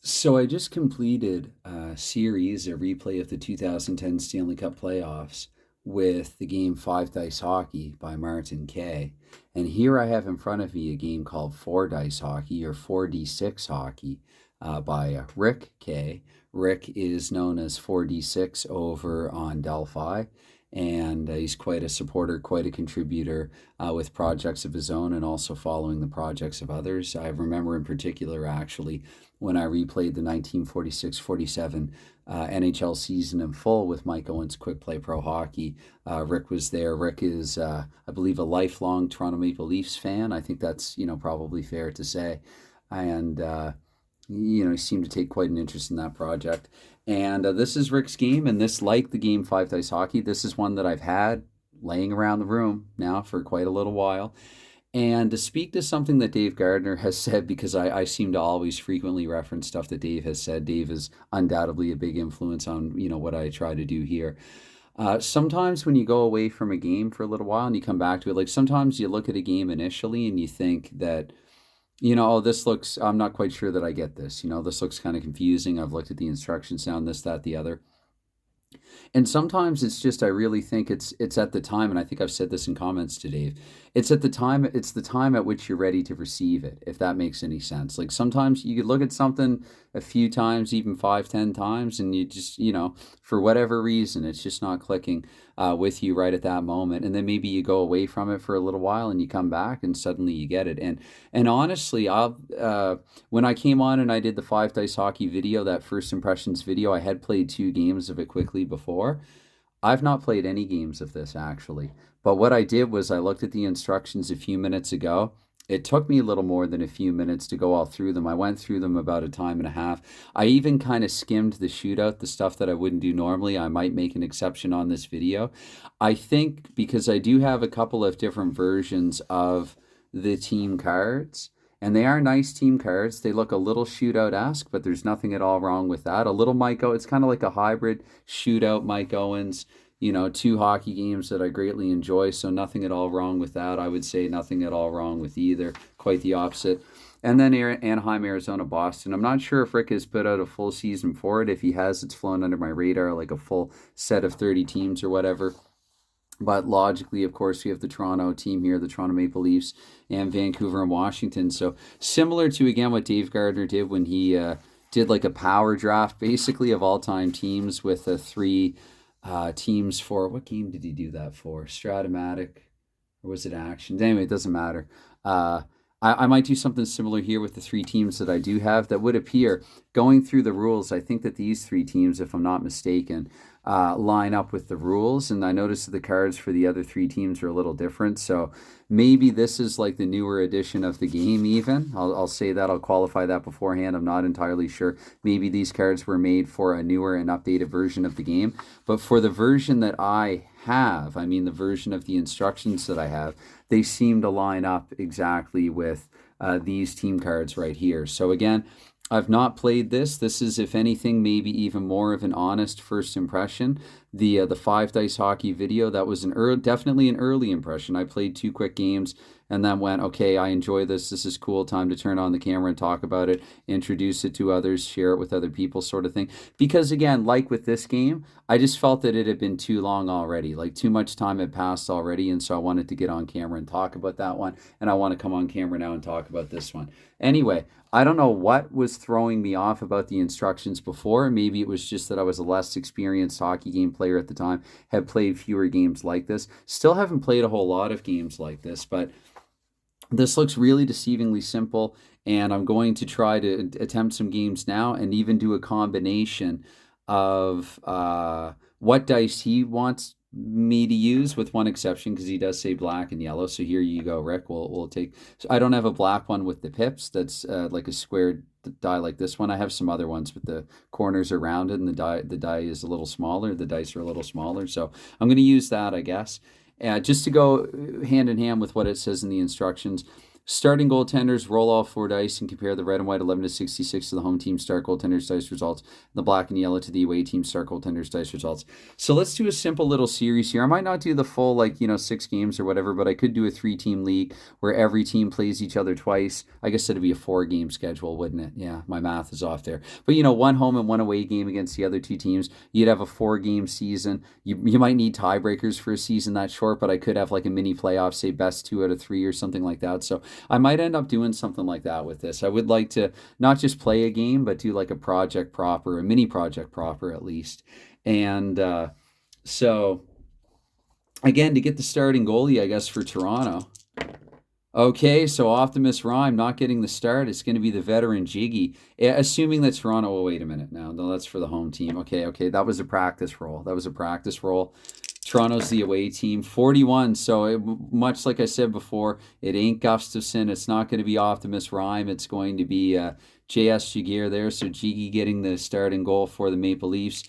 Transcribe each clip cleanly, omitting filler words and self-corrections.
So I just completed a series, a replay of the 2010 Stanley Cup playoffs with the game Five Dice Hockey by Martin Kay. And here I have in front of me a game called Four Dice Hockey or 4D6 Hockey by Rick Kay. Rick is known as 4D6 over on Delphi. And he's quite a supporter, quite a contributor with projects of his own and also following the projects of others. I remember in particular, actually, when I replayed the 1946-47 NHL season in full with Mike Owens' Quick Play Pro Hockey. Rick was there. Rick is, I believe, a lifelong Toronto Maple Leafs fan. I think that's, probably fair to say. And, he seemed to take quite an interest in that project. And this is Rick's game, and this, like the game Five Dice Hockey, this is one that I've had laying around the room now for quite a little while. And to speak to something that Dave Gardner has said, because I seem to always frequently reference stuff that Dave has said. Dave is undoubtedly a big influence on, what I try to do here. Sometimes when you go away from a game for a little while and you come back to it, like sometimes you look at a game initially and you think that, oh, this looks, I'm not quite sure that I get this. This looks kind of confusing. I've looked at the instructions down, this, that, the other. And sometimes it's just I really think it's at the time, and I think I've said this in comments to Dave. It's the time at which you're ready to receive it, if that makes any sense. Like sometimes you could look at something a few times, even 5, 10 times, and you just, for whatever reason, it's just not clicking with you right at that moment. And then maybe you go away from it for a little while and you come back and suddenly you get it. And honestly, when I came on and I did the Five Dice Hockey video, that first impressions video, I had played 2 games of it quickly before. I've not played any games of this actually. But what I did was I looked at the instructions a few minutes ago. It took me a little more than a few minutes to go all through them. I went through them about a time and a half. I even kind of skimmed the shootout, the stuff that I wouldn't do normally. I might make an exception on this video. I think because I do have a couple of different versions of the team cards, and they are nice team cards. They look a little shootout-esque, but there's nothing at all wrong with that. A little Mike Owens, it's kind of like a hybrid shootout Mike Owens, 2 hockey games that I greatly enjoy, so nothing at all wrong with that. I would say nothing at all wrong with either, quite the opposite. And then Anaheim, Arizona, Boston. I'm not sure if Rick has put out a full season for it. If he has, it's flown under my radar, like a full set of 30 teams or whatever. But logically, of course, we have the Toronto team here, the Toronto Maple Leafs, and Vancouver and Washington. So similar to, again, what Dave Gardner did when he did like a power draft, basically, of all-time teams with 3 teams for, what game did he do that for? Stratomatic, or was it Action? Anyway, it doesn't matter. I might do something similar here with the 3 teams that I do have that would appear. Going through the rules, I think that these 3 teams, if I'm not mistaken, line up with the rules. And I noticed that the cards for the other 3 teams are a little different. So maybe this is like the newer edition of the game even. I'll say that. I'll qualify that beforehand. I'm not entirely sure. Maybe these cards were made for a newer and updated version of the game. But for the version that I have, I mean the version of the instructions that I have, they seem to line up exactly with these team cards right here. So again, I've not played this. This is, if anything, maybe even more of an honest first impression. The Five Dice Hockey video, that was definitely an early impression. I played 2 quick games and then went, okay, I enjoy this. This is cool. Time to turn on the camera and talk about it, introduce it to others, share it with other people, sort of thing. Because again, like with this game, I just felt that it had been too long already. Like too much time had passed already. And so I wanted to get on camera and talk about that one. And I want to come on camera now and talk about this one. Anyway, I don't know what was throwing me off about the instructions before. Maybe it was just that I was a less experienced hockey game player at the time, had played fewer games like this. Still haven't played a whole lot of games like this, but this looks really deceivingly simple, and I'm going to try to attempt some games now and even do a combination of what dice he wants me to use, with one exception, because he does say black and yellow. So here you go, Rick. We'll take. So I don't have a black one with the pips. That's like a squared die like this one. I have some other ones with the corners around it, and the die is a little smaller. The dice are a little smaller. So I'm going to use that, I guess. Just to go hand in hand with what it says in the instructions. Starting goaltenders, roll all 4 dice and compare the red and white 11 to 66 to the home team start goaltenders dice results, and the black and yellow to the away team start goaltenders dice results. So let's do a simple little series here. I might not do the full 6 games or whatever, but I could do a 3-team league where every team plays each other twice. I guess it'd be a 4-game schedule, wouldn't it? Yeah, my math is off there. But 1 home and 1 away game against the other 2 teams. You'd have a 4-game season. You might need tiebreakers for a season that short, but I could have like a mini playoff, say best 2 out of 3 or something like that. So I might end up doing something like that with this. I would like to not just play a game, but do like a project proper, a mini project proper at least. And so, again, to get the starting goalie, I guess, for Toronto. Okay, so Optimus Rhyme not getting the start. It's going to be the veteran Jiggy. Assuming that Toronto, oh, wait a minute now. No, that's for the home team. Okay, that was a practice roll. Toronto's the away team, 41. So much like I said before, it ain't Gustafson. It's not going to be Optimus Rhyme. It's going to be J.S. Jaguar there. So Jiggy getting the starting goal for the Maple Leafs.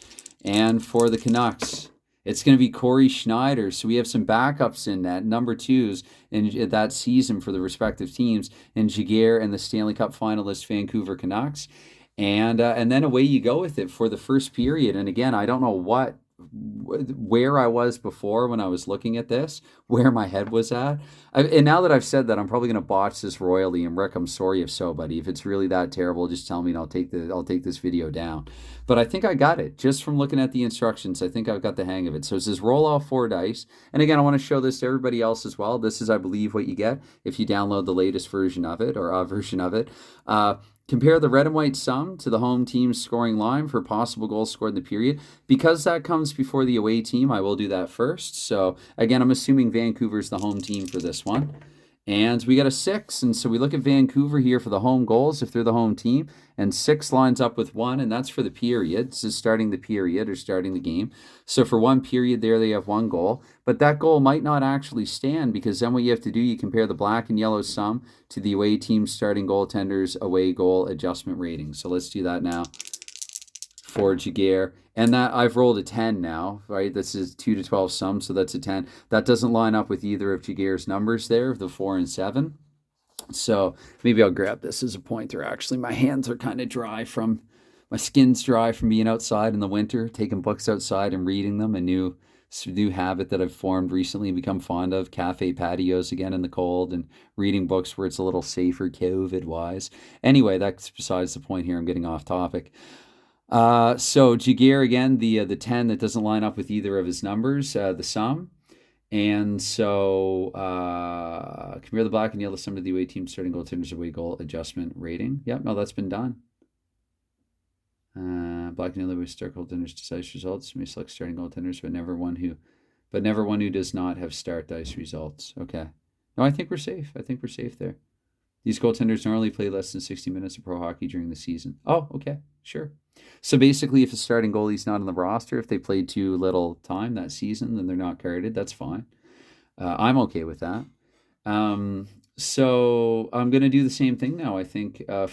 And for the Canucks, it's going to be Corey Schneider. So we have some backups in that, number 2s in that season for the respective teams, and Jaguar and the Stanley Cup finalist Vancouver Canucks. And then away you go with it for the first period. And again, I don't know where I was before when I was looking at this, where my head was at. And now that I've said that, I'm probably going to botch this royally. And Rick, I'm sorry if so, buddy. If it's really that terrible, just tell me and I'll take this video down. But I think I got it just from looking at the instructions. I think I've got the hang of it. So it says roll all 4 dice. And again, I want to show this to everybody else as well. This is, I believe, what you get if you download the latest version of it, or a version of it. Compare the red and white sum to the home team's scoring line for possible goals scored in the period. Because that comes before the away team, I will do that first. So again, I'm assuming Vancouver's the home team for this one. And we got a 6. And so we look at Vancouver here for the home goals, if they're the home team. And 6 lines up with 1, and that's for the period. This is starting the period or starting the game. So for 1 period there, they have 1 goal. But that goal might not actually stand, because then what you have to do, you compare the black and yellow sum to the away team's starting goaltender's away goal adjustment rating. So let's do that now for Jaguar. And that I've rolled a 10 now, right? This is 2 to 12 sum, so that's a 10. That doesn't line up with either of Jaguar's numbers there, the 4 and 7. So maybe I'll grab this as a pointer. Actually, my hands are kind of dry my skin's dry from being outside in the winter, taking books outside and reading them. A new habit that I've formed recently and become fond of, cafe patios again in the cold and reading books where it's a little safer COVID-wise. Anyway, that's besides the point here. I'm getting off topic. So Jaguar again, the 10 that doesn't line up with either of his numbers, the sum. And so compare the black and yellow sum to the away team starting goaltender's away goal adjustment rating. Yep, no, that's been done. Black and yellow away start goaltenders dice results. May select starting goaltenders, but never one who does not have start dice results. Okay. No, I think we're safe. There. These goaltenders normally play less than 60 minutes of pro hockey during the season. Oh, okay, sure. So basically, if a starting goalie's not on the roster, if they played too little time that season, then they're not carded. That's fine. I'm okay with that. So I'm going to do the same thing now, I think, add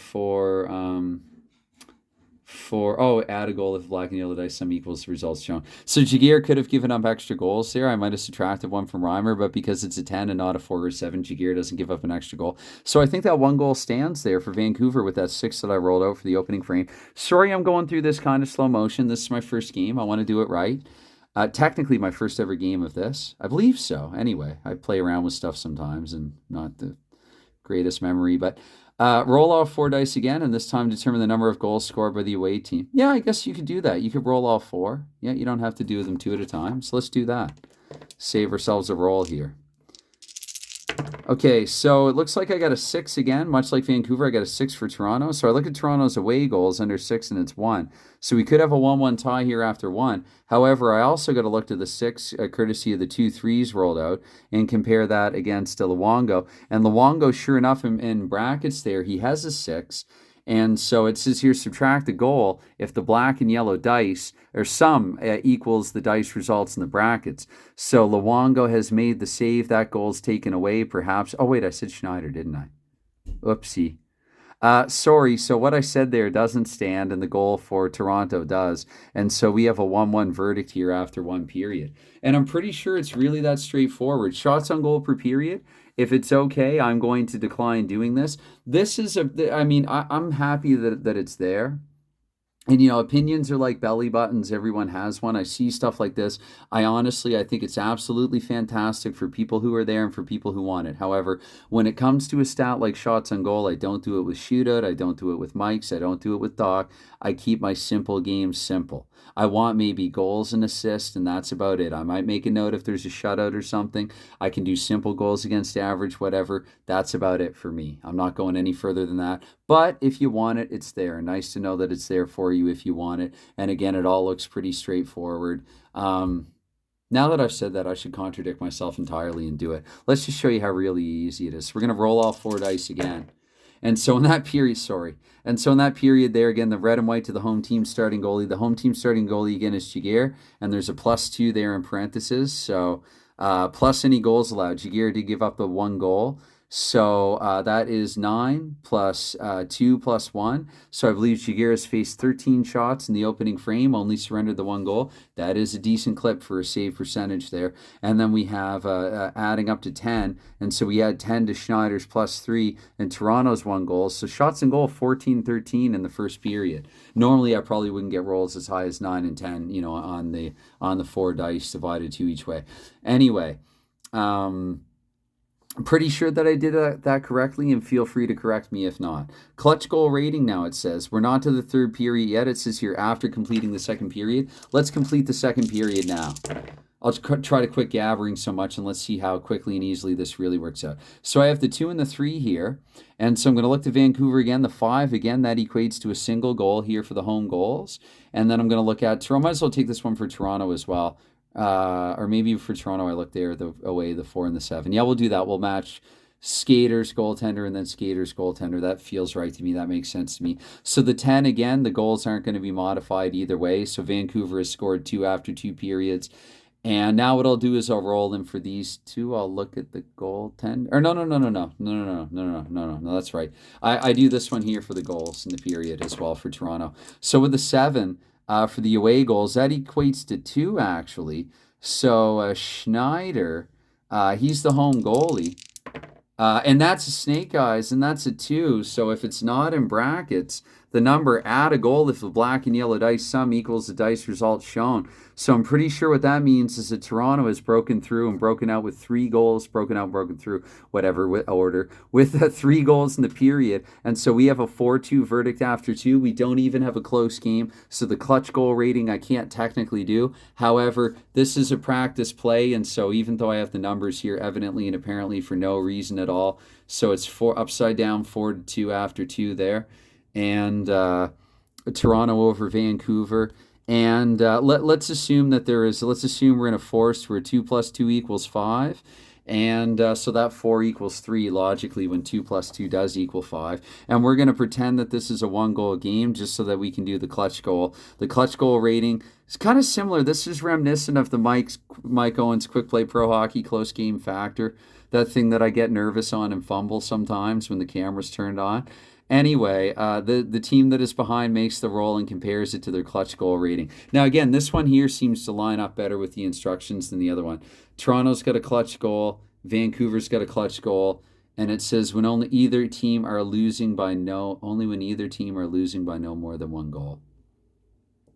a goal if black and yellow dice sum equals the results shown. So Jaguar could have given up extra goals there. I might have subtracted 1 from Reimer, but because it's a 10 and not a 4 or 7, Jaguar doesn't give up an extra goal. So I think that 1 goal stands there for Vancouver with that 6 that I rolled out for the opening frame. Sorry, I'm going through this kind of slow motion. This is my first game. I want to do it right. Technically my first ever game of this. I believe so. Anyway, I play around with stuff sometimes and not the greatest memory, but roll all 4 dice again, and this time determine the number of goals scored by the away team. Yeah, I guess you could do that. You could roll all 4. Yeah, you don't have to do them 2 at a time. So let's do that. Save ourselves a roll here. Okay, so it looks like I got a 6 again. Much like Vancouver, I got a 6 for Toronto. So I look at Toronto's away goals under 6, and it's 1. So we could have a 1-1 tie here after 1. However, I also got to look to the 6, courtesy of the 2 3s rolled out, and compare that against Luongo. And Luongo, sure enough, in brackets there, he has a 6. And so it says here, subtract the goal if the black and yellow dice or sum equals the dice results in the brackets. So Luongo has made the save. That goal's taken away, perhaps. Oh, wait, I said Schneider, didn't I? Oopsie. Sorry, so what I said there doesn't stand, and the goal for Toronto does. And so we have a 1-1 verdict here after one period. And I'm pretty sure it's really that straightforward. Shots on goal per period. If it's okay, I'm going to decline doing this. This is I mean, I'm happy that it's there. And opinions are like belly buttons. Everyone has one. I see stuff like this. I think it's absolutely fantastic for people who are there and for people who want it. However, when it comes to a stat like shots on goal, I don't do it with Shootout. I don't do it with Mike's. I don't do it with Doc. I keep my simple games simple. I want maybe goals and assists, and that's about it. I might make a note if there's a shutout or something. I can do simple goals against average, whatever. That's about it for me. I'm not going any further than that. But if you want it, it's there. Nice to know that it's there for you if you want it. And again, it all looks pretty straightforward. Now that I've said that, I should contradict myself entirely and do it. Let's just show you how really easy it is. We're going to roll all four dice again. And so in that period, there, again, the red and white to the home team starting goalie. The home team starting goalie, again, is Jaguar. And there's a +2 there in parentheses. So plus any goals allowed. Jaguar did give up the one goal. So that is 9 plus 2 plus 1. So I believe Jaguar has faced 13 shots in the opening frame, only surrendered the one goal. That is a decent clip for a save percentage there. And then we have adding up to 10. And so we add 10 to Schneider's +3 and Toronto's one goal. So shots and goal 14-13 in the first period. Normally I probably wouldn't get rolls as high as 9 and 10, on the four dice divided two each way. Anyway, I'm pretty sure that I did that correctly, and feel free to correct me if not. Clutch goal rating now, it says. We're not to the third period yet. It says here after completing the second period. Let's complete the second period now. I'll try to quit gabbering so much, and let's see how quickly and easily this really works out. So I have the 2 and the 3 here, and so I'm going to look to Vancouver again. The 5, again, that equates to a single goal here for the home goals. And then I'm going to look at Toronto. Might as well take this one for Toronto as well. Or maybe for Toronto, I look there, the away, the 4 and the 7. Yeah, we'll do that. We'll match Skater's goaltender and then Skater's goaltender. That feels right to me. That makes sense to me. So the 10, again, the goals aren't going to be modified either way. So Vancouver has scored 2 after 2 periods. And now what I'll do is I'll roll them for these two. I'll look at the goaltender. Or no, that's right. I do this one here for the goals in the period as well for Toronto. So with the 7, for the away goals, that equates to 2, actually. So Schneider, he's the home goalie. And that's a snake eyes, and that's a 2. So if it's not in brackets, the number add a goal if the black and yellow dice sum equals the dice result shown. So I'm pretty sure what that means is that Toronto has broken through and broken out with 3 goals, broken through, whatever order, with 3 goals in the period. And so we have a 4-2 verdict after 2. We don't even have a close game. So the clutch goal rating I can't technically do. However, this is a practice play. And so even though I have the numbers here evidently and apparently for no reason at all, so it's 4 upside down 4-2 after 2 there. And Toronto over Vancouver. And let's assume that let's assume we're in a force where 2 plus 2 equals 5. And so that 4 equals 3 logically when 2 plus 2 does equal 5. And we're going to pretend that this is a 1-goal game just so that we can do the clutch goal. The clutch goal rating is kind of similar. This is reminiscent of the Mike Owens Quick Play Pro Hockey close game factor. That thing that I get nervous on and fumble sometimes when the camera's turned on. Anyway, the team that is behind makes the roll and compares it to their clutch goal rating. Now, again, this one here seems to line up better with the instructions than the other one. Toronto's got a clutch goal. Vancouver's got a clutch goal. And it says only when either team are losing by no more than 1 goal.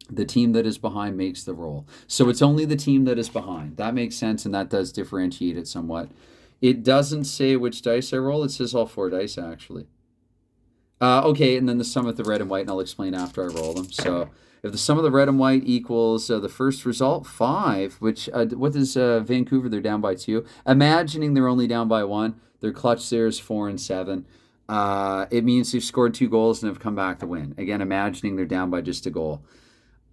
The team that is behind makes the roll. So it's only the team that is behind. That makes sense, and that does differentiate it somewhat. It doesn't say which dice I roll. It says all 4 dice, actually. Okay, and then the sum of the red and white, and I'll explain after I roll them. So if the sum of the red and white equals the first result, 5, which, what is Vancouver? They're down by 2. Imagining they're only down by 1, their clutch there is 4 and 7. It means they've scored 2 goals and have come back to win. Again, imagining they're down by just a goal.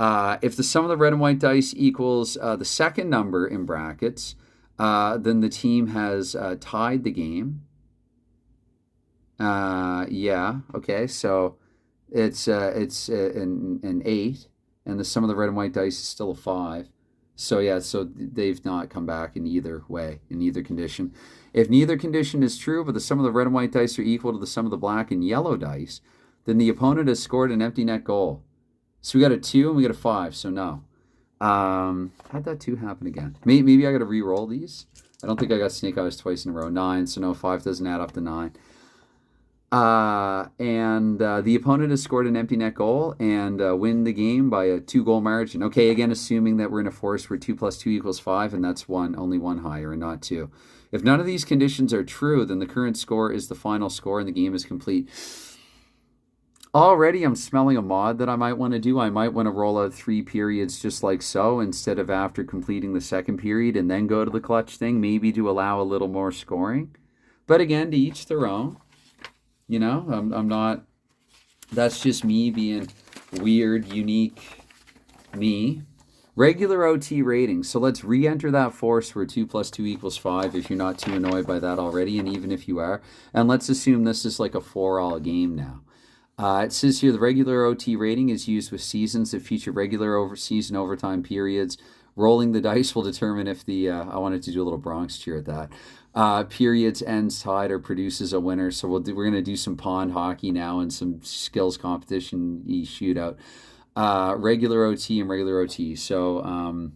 If the sum of the red and white dice equals the second number in brackets, then the team has tied the game. Yeah, okay, so it's an 8, and the sum of the red and white dice is still a 5. So yeah, so they've not come back in either way, in either condition. If neither condition is true, but the sum of the red and white dice are equal to the sum of the black and yellow dice, then the opponent has scored an empty net goal. So we got a 2 and we got a 5, so no. How'd that 2 happen again? Maybe I got to re-roll these. I don't think I got snake eyes twice in a row. 9, so no, 5 doesn't add up to 9. The opponent has scored an empty net goal and win the game by a 2-goal margin. Okay, again, assuming that we're in a force where 2 plus 2 equals 5, and that's only one higher and not 2. If none of these conditions are true, then the current score is the final score and the game is complete. Already I'm smelling a mod that I might want to do. I might want to roll out 3 periods just like so instead of after completing the second period and then go to the clutch thing, maybe to allow a little more scoring. But again, to each their own. You know, I'm not, that's just me being weird, unique me. Regular OT rating. So let's re-enter that force where 2 plus 2 equals 5 if you're not too annoyed by that already, and even if you are. And let's assume this is like a 4-all game now. It says here the regular OT rating is used with seasons that feature regular season overtime periods. Rolling the dice will determine if the, I wanted to do a little Bronx cheer at that. Periods ends tied or produces a winner. So we're going to do some pond hockey now and some skills competition shootout. Regular OT and regular OT. So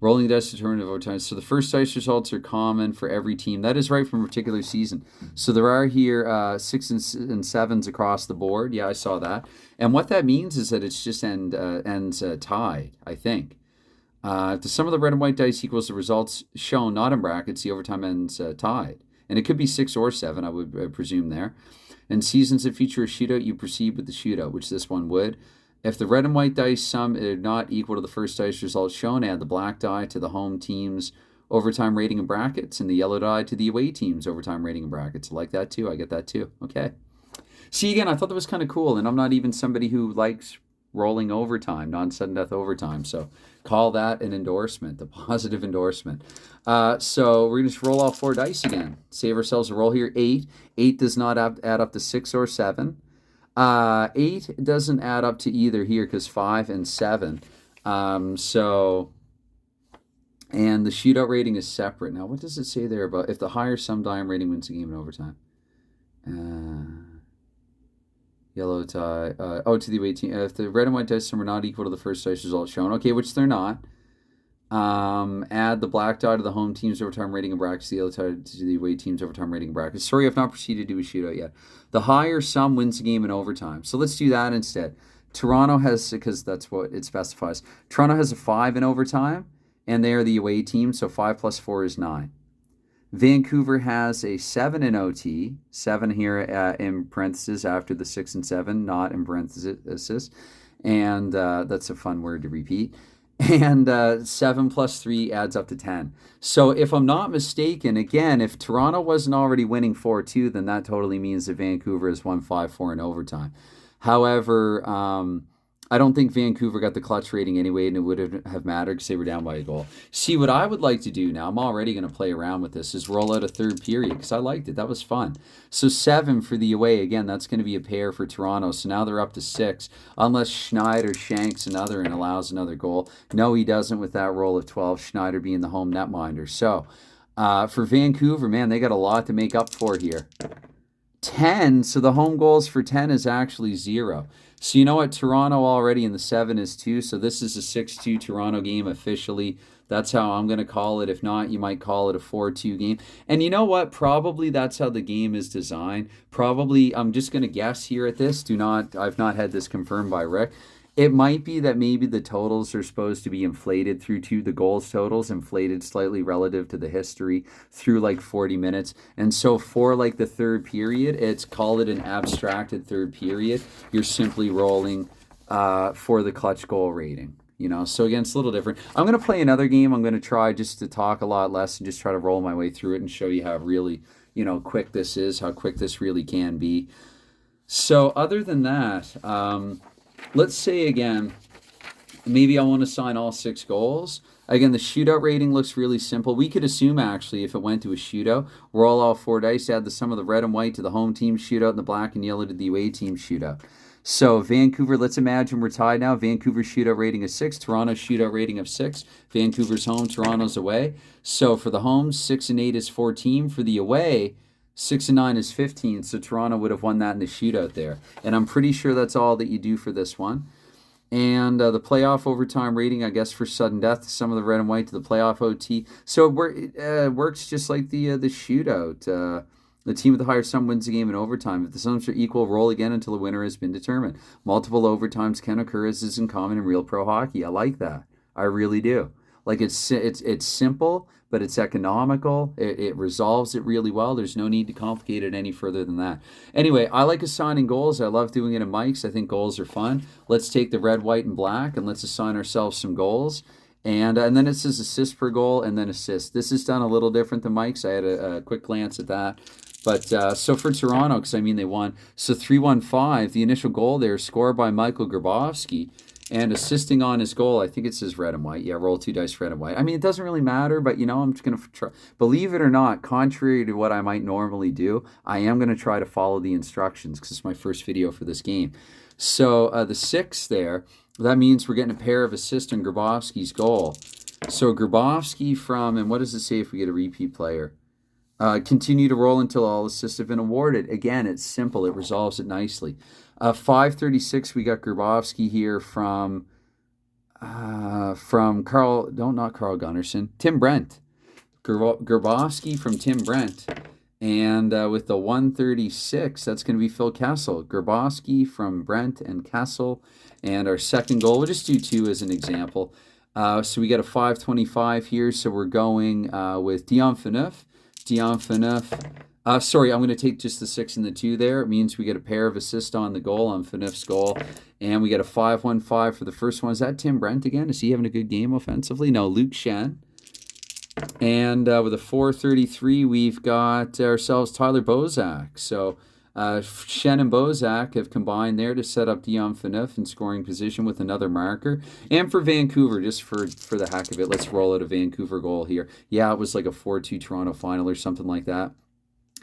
rolling the dice determine overtime. So the first dice results are common for every team. That is right from a particular season. So there are here 6s and 7s across the board. Yeah, I saw that. And what that means is that it's just ends tied, I think. If the sum of the red and white dice equals the results shown, not in brackets, the overtime ends tied. And it could be 6 or 7, I would presume there. In seasons that feature a shootout, you proceed with the shootout, which this one would. If the red and white dice sum are not equal to the first dice results shown, add the black die to the home team's overtime rating in brackets and the yellow die to the away team's overtime rating in brackets. I like that too. I get that too. Okay. See, again, I thought that was kind of cool, and I'm not even somebody who likes rolling overtime, non-sudden death overtime. So call that an endorsement, a positive endorsement. So we're going to just roll all 4 dice again. Save ourselves a roll here. 8. 8 does not add up to 6 or 7. 8 doesn't add up to either here because 5 and 7. And the shootout rating is separate. Now, what does it say there about if the higher sum die rating wins the game in overtime? Yellow tie. To the away team. If the red and white dice sum are not equal to the first dice result shown, okay, which they're not. Add the black die to the home team's overtime rating in brackets, the yellow die to the away team's overtime rating in brackets. Sorry, I've not proceeded to do a shootout yet. The higher sum wins the game in overtime. So let's do that instead. Toronto has, because that's what it specifies, Toronto has a 5 in overtime, and they are the away team, so 5 plus 4 is 9. Vancouver has a 7 in OT, 7 here in parentheses after the 6 and 7, not in parentheses. And that's a fun word to repeat. And 7 plus 3 adds up to 10. So if I'm not mistaken, again, if Toronto wasn't already winning 4-2, then that totally means that Vancouver has won 5-4 in overtime. However, I don't think Vancouver got the clutch rating anyway, and it would have mattered because they were down by a goal. See, what I would like to do now, I'm already going to play around with this, is roll out a 3rd period because I liked it. That was fun. So 7 for the away. Again, that's going to be a pair for Toronto. So now they're up to 6, unless Schneider shanks another and allows another goal. No, he doesn't with that roll of 12, Schneider being the home netminder. So for Vancouver, man, they got a lot to make up for here. 10, so the home goals for 10 is actually 0. So you know what? Toronto already in the 7 is 2, so this is a 6-2 Toronto game officially. That's how I'm going to call it. If not, you might call it a 4-2 game. And you know what? Probably that's how the game is designed. Probably, I'm just going to guess here at this. I've not had this confirmed by Rick. It might be that maybe the totals are supposed to be inflated through the goals totals, inflated slightly relative to the history through like 40 minutes. And so for like the 3rd period, call it an abstracted 3rd period. You're simply rolling for the clutch goal rating. You know, so again, it's a little different. I'm going to play another game. I'm going to try just to talk a lot less and just try to roll my way through it and show you how really, quick this is, how quick this really can be. So other than that, let's say again, maybe I want to sign all 6 goals. Again, the shootout rating looks really simple. We could assume actually if it went to a shootout, roll all 4 dice, add the sum of the red and white to the home team shootout and the black and yellow to the away team shootout. So Vancouver, let's imagine we're tied now. Vancouver shootout rating of 6, Toronto shootout rating of 6. Vancouver's home, Toronto's away. So for the home, 6 and 8 is 14. For the away, 6 and 9 is 15. So Toronto would have won that in the shootout there. And I'm pretty sure that's all that you do for this one. And the playoff overtime rating, I guess, for sudden death, some of the red and white to the playoff OT. So it works just like the shootout. The team with the higher sum wins the game in overtime. If the sums are equal, roll again until the winner has been determined. Multiple overtimes can occur, as is in common in real pro hockey. I like that. I really do. Like it's simple, but it's economical. It resolves it really well. There's no need to complicate it any further than that. Anyway, I like assigning goals. I love doing it in mics. I think goals are fun. Let's take the red, white, and black, and let's assign ourselves some goals. And then it says assist per goal and then assist. This is done a little different than Mike's. I had a quick glance at that. But so for Toronto, because I mean they won. So 3-1-5, the initial goal there, scored by Michael Grabowski. And assisting on his goal, I think it says red and white. Yeah, roll 2 dice red and white. I mean, it doesn't really matter, but I'm just going to try. Believe it or not, contrary to what I might normally do, I am going to try to follow the instructions because it's my first video for this game. So the 6 there, that means we're getting a pair of assists on Grabowski's goal. So Grabowski from, and what does it say if we get a repeat player? Continue to roll until all assists have been awarded. Again, it's simple. It resolves it nicely. 536, we got Grabowski here from Carl, no, not Carl Gunnarsson, Tim Brent. Grabowski from Tim Brent. And with the 136, that's going to be Phil Kessel. Grabowski from Brent and Kessel. And our second goal, we'll just do 2 as an example. So we got a 525 here. So we're going with Dion Phaneuf. Sorry, I'm going to take just the 6 and the 2 there. It means we get a pair of assists on the goal, on Phaneuf's goal. And we get a 5-1-5 for the first one. Is that Tim Brent again? Is he having a good game offensively? No, Luke Shen. And with a 433, we've got ourselves Tyler Bozak. So Shen and Bozak have combined there to set up Dion Phaneuf in scoring position with another marker. And for Vancouver, just for the heck of it, let's roll out a Vancouver goal here. Yeah, it was like a 4-2 Toronto final or something like that.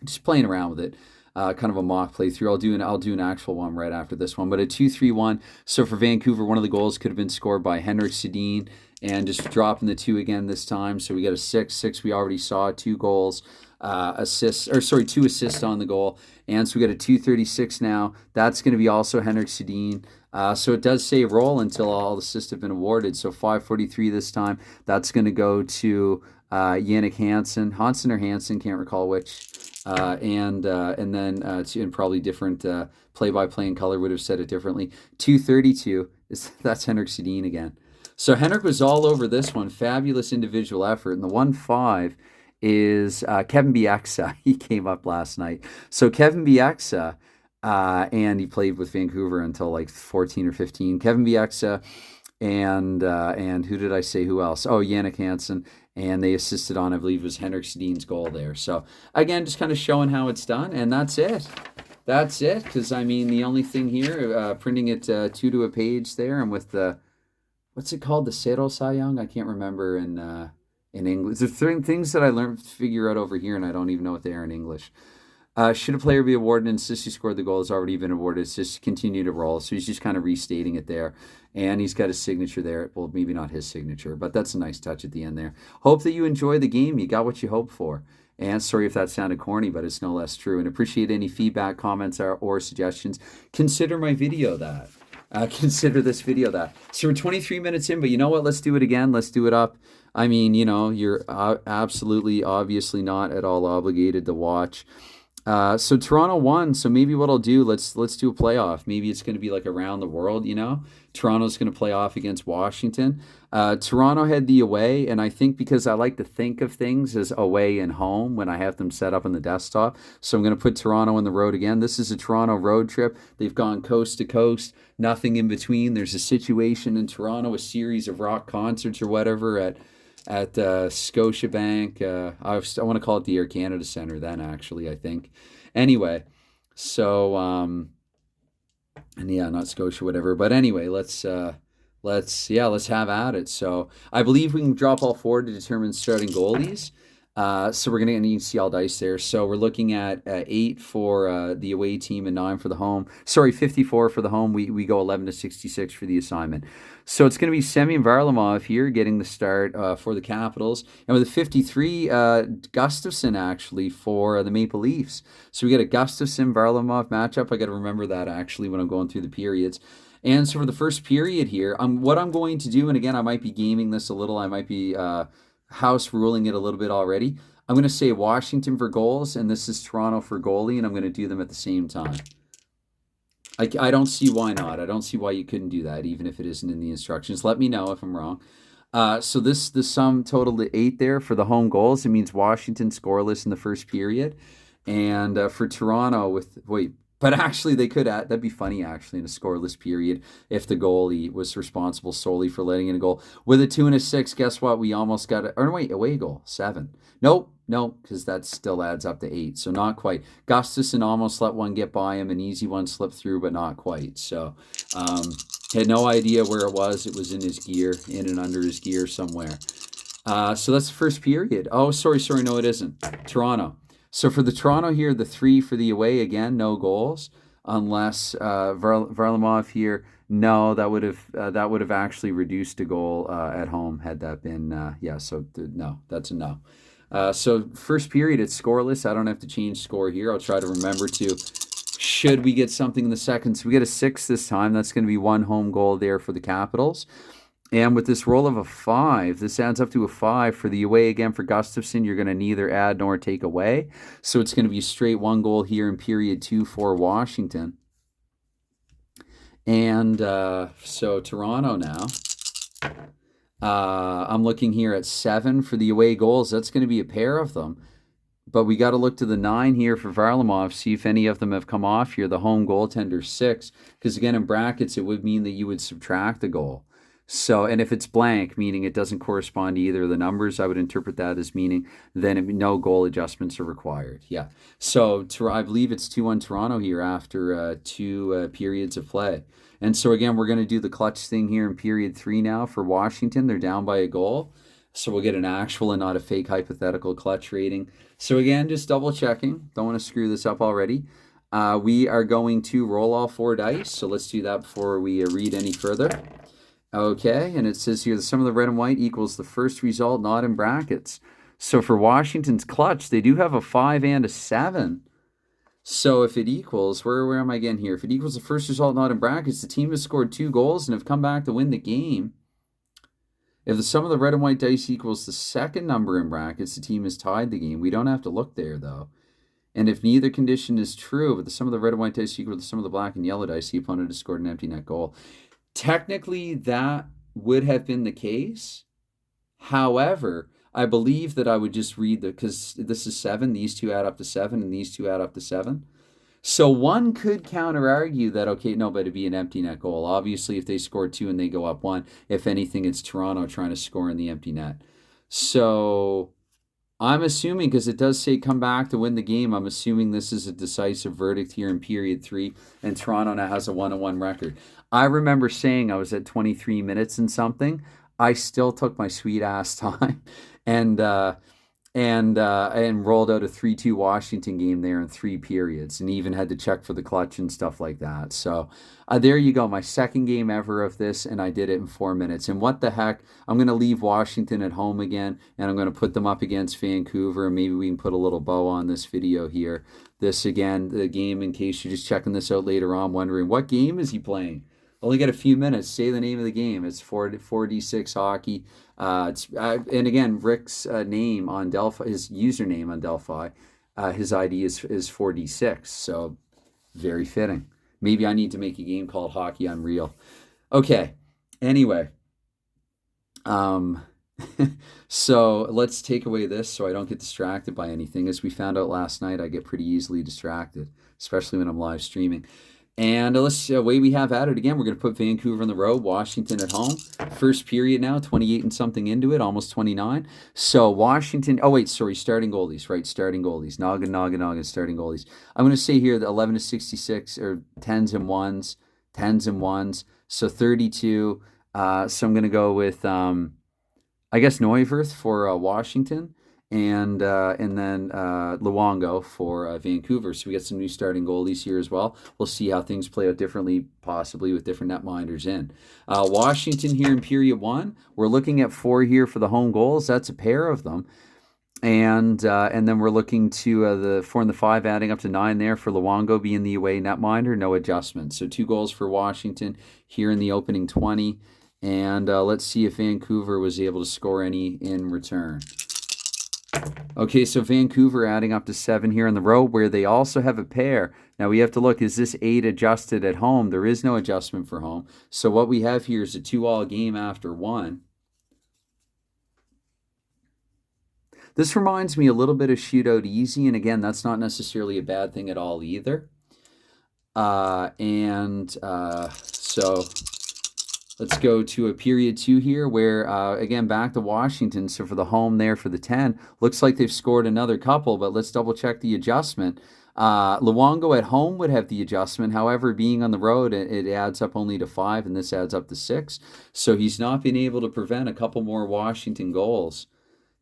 Just playing around with it. Kind of a mock playthrough. I'll do an actual one right after this one. But a 2-3-1. So for Vancouver, one of the goals could have been scored by Henrik Sedin. And just dropping the 2 again this time. So we got a 6. We already saw 2 goals. 2 assists on the goal. And so we got a 236 now. That's going to be also Henrik Sedin. So it does say roll until all assists have been awarded. So 543 this time. That's going to go to Yannick Hansen. Hansen or Hansen, can't recall which. And then in probably different play-by-play in color would have said it differently. 232, that's Henrik Sedin again. So Henrik was all over this one. Fabulous individual effort. And the 1-5 is Kevin Bieksa. He came up last night. So Kevin Bieksa, and he played with Vancouver until like 14 or 15. Kevin Bieksa and who did I say? Who else? Oh, Yannick Hansen. And they assisted on, I believe it was Henrik Sedin's goal there. So again, just kind of showing how it's done. And that's it. That's it. Because I mean, the only thing here, printing it 2 to a page there, and with the, what's it called? The Sero Cy Young? I can't remember in English. The things that I learned to figure out over here, and I don't even know what they are in English. Should a player be awarded an assist who scored the goal has already been awarded? It's just continue to roll. So he's just kind of restating it there. And he's got his signature there. Well, maybe not his signature, but that's a nice touch at the end there. Hope that you enjoy the game. You got what you hoped for. And sorry if that sounded corny, but it's no less true. And appreciate any feedback, comments, or suggestions. Consider my video that. Consider this video that. So we're 23 minutes in, but you know what? Let's do it again. Let's do it up. I mean, you're absolutely, obviously not at all obligated to watch. So Toronto won. So maybe what I'll do, let's do a playoff. Maybe it's going to be like around the world, Toronto's going to play off against Washington. Toronto had the away, and I think because I like to think of things as away and home when I have them set up on the desktop. So I'm going to put Toronto on the road again. This is a Toronto road trip. They've gone coast to coast, nothing in between. There's a situation in Toronto, a series of rock concerts or whatever at Scotiabank. I want to call it the Air Canada Centre then, actually, I think. Anyway, so and yeah, not Scotia, whatever. But anyway, let's have at it. So I believe we can drop all 4 to determine starting goalies. So we're going to need to see all dice there. So we're looking at 8 for the away team and 9 for the home. Sorry, 54 for the home. We go 11 to 66 for the assignment. So it's going to be Semyon Varlamov here getting the start for the Capitals. And with a 53, Gustafsson actually for the Maple Leafs. So we get a Gustafsson-Varlamov matchup. I got to remember that actually when I'm going through the periods. And so for the first period here, what I'm going to do, and again, I might be gaming this a little. I might be house ruling it a little bit already. I'm going to say Washington for goals, and this is Toronto for goalie, and I'm going to do them at the same time. I don't see why not. I don't see why you couldn't do that, even if it isn't in the instructions. Let me know if I'm wrong. So the sum total to 8 there for the home goals. It means Washington scoreless in the first period. And for Toronto but actually they could add, that'd be funny actually in a scoreless period if the goalie was responsible solely for letting in a goal. With a 2 and a 6, guess what? We almost got away goal, 7. Nope, because that still adds up to 8. So not quite. Gustafsson almost let one get by him, an easy one slipped through, but not quite. So had no idea where it was. It was in his gear, in and under his gear somewhere. So that's the first period. Oh, sorry, no, it isn't. Toronto. So for the Toronto here, the 3 for the away, again, no goals, unless Varlamov here. No, that would have actually reduced a goal at home had that been no, that's a no. So first period, it's scoreless. I don't have to change score here. I'll try to remember to. Should we get something in the second? So we get a 6 this time. That's going to be 1 home goal there for the Capitals. And with this roll of a 5, this adds up to a 5 for the away again for Gustafsson. You're going to neither add nor take away. So it's going to be straight 1 goal here in period 2 for Washington. And so Toronto now. I'm looking here at 7 for the away goals. That's going to be a pair of them. But we got to look to the 9 here for Varlamov, see if any of them have come off here. The home goaltender 6. Because again, in brackets, it would mean that you would subtract a goal. So, and if it's blank, meaning it doesn't correspond to either of the numbers, I would interpret that as meaning then no goal adjustments are required. Yeah. So I believe it's 2-1 Toronto here after 2 periods of play. And so again, we're going to do the clutch thing here in period 3 now for Washington. They're down by a goal. So we'll get an actual and not a fake hypothetical clutch rating. So again, just double checking. Don't want to screw this up already. We are going to roll all 4 dice. So let's do that before we read any further. Okay, and it says here the sum of the red and white equals the first result, not in brackets. So for Washington's clutch, they do have a 5 and a 7. So if it equals, where am I again here? If it equals the first result, not in brackets, the team has scored 2 goals and have come back to win the game. If the sum of the red and white dice equals the second number in brackets, the team has tied the game. We don't have to look there, though. And if neither condition is true, but the sum of the red and white dice equals the sum of the black and yellow dice, the opponent has scored an empty net goal. Technically, that would have been the case. However, I believe that I would just read because this is 7, these 2 add up to 7, and these 2 add up to 7. So one could counter-argue that, okay, no, but it'd be an empty net goal. Obviously, if they score 2 and they go up 1, if anything, it's Toronto trying to score in the empty net. So I'm assuming, because it does say come back to win the game, I'm assuming this is a decisive verdict here in period 3, and Toronto now has a 1-1 record. I remember saying I was at 23 minutes and something. I still took my sweet ass time and rolled out a 3-2 Washington game there in 3 periods, and even had to check for the clutch and stuff like that. So there you go, my second game ever of this, and I did it in 4 minutes. And what the heck, I'm going to leave Washington at home again, and I'm going to put them up against Vancouver, and maybe we can put a little bow on this video here. This, again, the game, in case you're just checking this out later on, wondering, what game is he playing? Only got a few minutes. Say the name of the game. It's 4D6 hockey. And again, Rick's name on Delphi, his username on Delphi, his ID is 4D6. So very fitting. Maybe I need to make a game called Hockey Unreal. Okay. Anyway. So let's take away this so I don't get distracted by anything. As we found out last night, I get pretty easily distracted, especially when I'm live streaming. And let's away we have at it again. We're going to put Vancouver on the road, Washington at home. First period now, 28 and something into it, almost 29. So Washington, starting goalies, right? Starting goalies. Noggin, starting goalies. I'm going to say here that 11 to 66 or 10s and 1s. So 32. So I'm going to go with, I guess, Neuwirth for Washington. and then Luongo for Vancouver. So we get some new starting goalies here as well. We'll see how things play out differently, possibly with different netminders in. Washington here in period one. We're looking at 4 here for the home goals. That's a pair of them. And then we're looking to the 4 and the 5 adding up to 9 there for Luongo being the away netminder. No adjustment. So 2 goals for Washington here in the opening 20. And let's see if Vancouver was able to score any in return. Okay, so Vancouver adding up to 7 here in the row, where they also have a pair. Now we have to look, is this 8 adjusted at home? There is no adjustment for home. So what we have here is a 2-all game after 1. This reminds me a little bit of Shootout Easy, and again, that's not necessarily a bad thing at all either. So let's go to a period 2 here where, again, back to Washington. So for the home there for the 10, looks like they've scored another couple, but let's double check the adjustment. Luongo at home would have the adjustment. However, being on the road, it adds up only to 5, and this adds up to 6. So he's not been able to prevent a couple more Washington goals.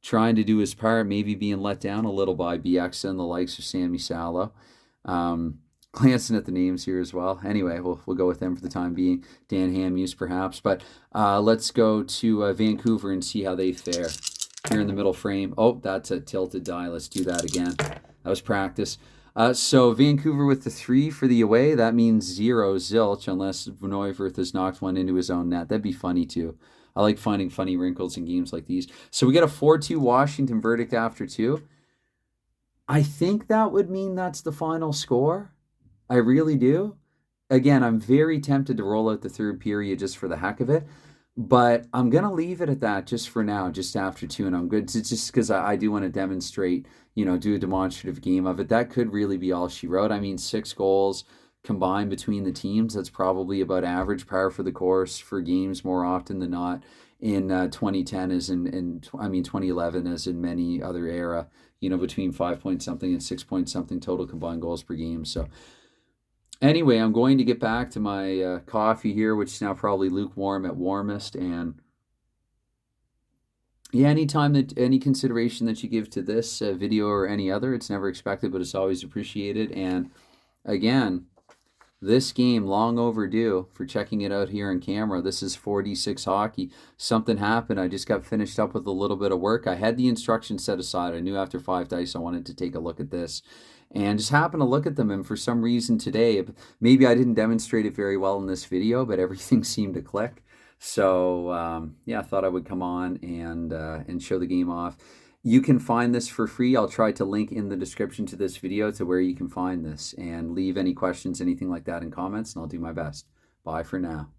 Trying to do his part, maybe being let down a little by BX and the likes of Sammy Salo. Glancing at the names here as well. Anyway, we'll go with them for the time being. Dan Hamhuis perhaps. But let's go to Vancouver and see how they fare. Here in the middle frame. Oh, that's a tilted die. Let's do that again. That was practice. So Vancouver with the 3 for the away. That means 0 zilch unless Neuwirth has knocked one into his own net. That'd be funny too. I like finding funny wrinkles in games like these. So we got a 4-2 Washington verdict after 2. I think that would mean that's the final score. I really do. Again, I'm very tempted to roll out the third period just for the heck of it. But I'm going to leave it at that just for now, just after 2. And I'm good. It's just because I do want to demonstrate, do a demonstrative game of it. That could really be all she wrote. I mean, 6 goals combined between the teams. That's probably about average par for the course for games more often than not in 2010 as in 2011 as in many other era, between 5 point something and 6 point something total combined goals per game. So anyway, I'm going to get back to my coffee here, which is now probably lukewarm at warmest. And yeah, any consideration that you give to this video or any other, it's never expected, but it's always appreciated. And again, this game, long overdue for checking it out here on camera. This is 4D6 hockey. Something happened. I just got finished up with a little bit of work. I had the instructions set aside. I knew after 5 dice I wanted to take a look at this. And just happened to look at them. And for some reason today, maybe I didn't demonstrate it very well in this video, but everything seemed to click. So, yeah, I thought I would come on and show the game off. You can find this for free. I'll try to link in the description to this video to where you can find this, and leave any questions, anything like that in comments, and I'll do my best. Bye for now.